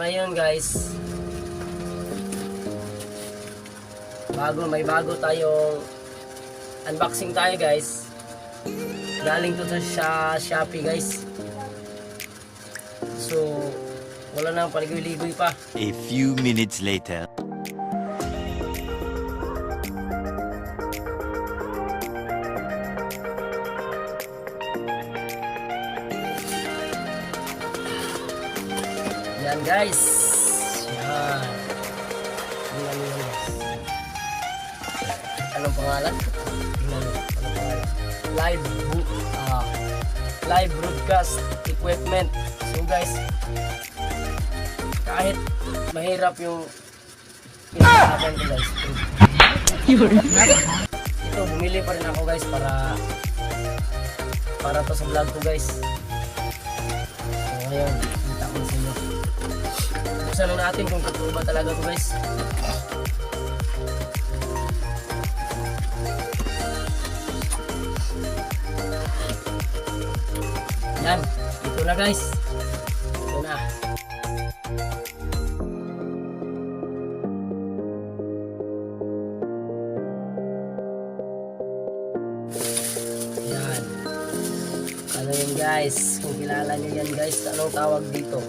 ngayon guys, may bago tayong unboxing tayo guys. Galing to sa Shopee guys. So wala nang paligoy-ligoy pa. A few minutes later. Yan guys. Yan. Tingnan nyo guys. Anong pangalan? Tingnan nyo. Anong pangalan? Live broadcast equipment. So guys, kahit mahirap yung pinag-aaralan ko guys. Ito, bumili pa rin ako guys para to sa vlog ko guys. So ngayon, kita ko sa inyo. Buksan lang natin kung totoo ba talaga to guys. Yan, ito na guys. Ito na. Yan. Ano yun guys? Kung kilala nyo yan guys, anong tawag dito?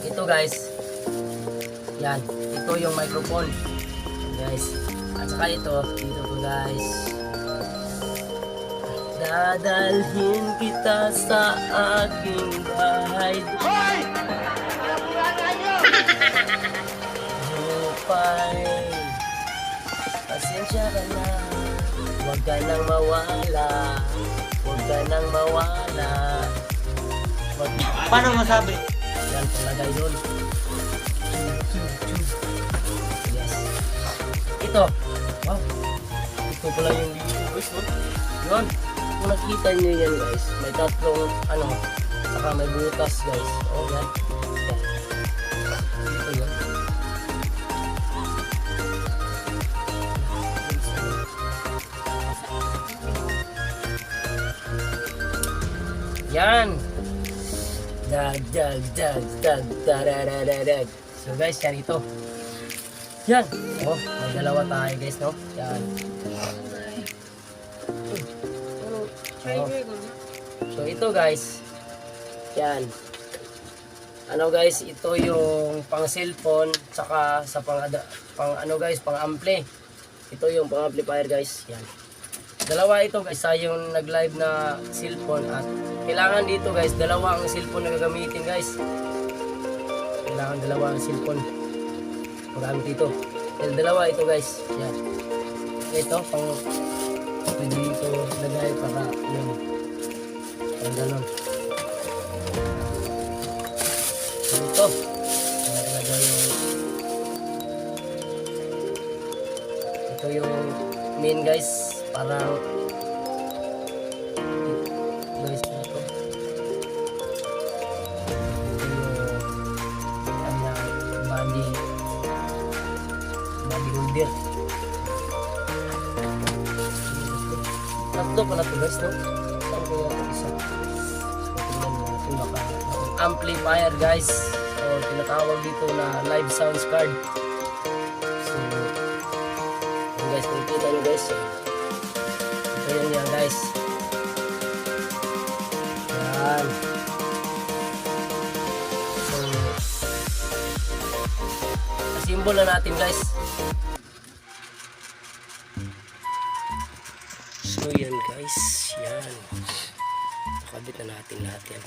Ito guys. Yan. Ito yung microphone. Guys. At saka ito. Dito to guys. Dadalhin kita sa aking bahay. Hoy! Hupay. Pasensya ka na. Huwag ka nang mawala. Huwag ka nang mawala. Paano masabi? Yan, palagay doon. Yes. Ito. Wow. Ito pala yung dito guys. Yun. Kung nakita nyo yan guys, may tatlong saka may butas guys. O yan. Dito yun. Yan. Dag. So guys, yan ito. Yan. Oh, may dalawa tayo guys, no? Yan. Oh. So ito guys, yan. Ano guys, ito yung pang cellphone saka sa pang ampli. Ito yung pang amplifier guys, yan. Dalawa ito guys, yung nag-live na cellphone at kailangan dito guys, dalawa ang cellphone na gagamitin guys. Kailangan dalawa ang cellphone magamit dito. Dalawa ito guys, yan. Ito pang pwede dito lagay para yun ang ganon. Ito ito yung main guys, parang guys na ito. Ito yung kanyang body holder. Tatlo pala ito guys, no? Saan ko yung isa? So, tingnan natin baka amplifier guys, o tinatawag dito na live sounds card. So yun guys, kung kita nyo guys, ito yan guys. Yan. So asimbol na natin guys. So yan guys, yan. Nakabit na natin lahat yan.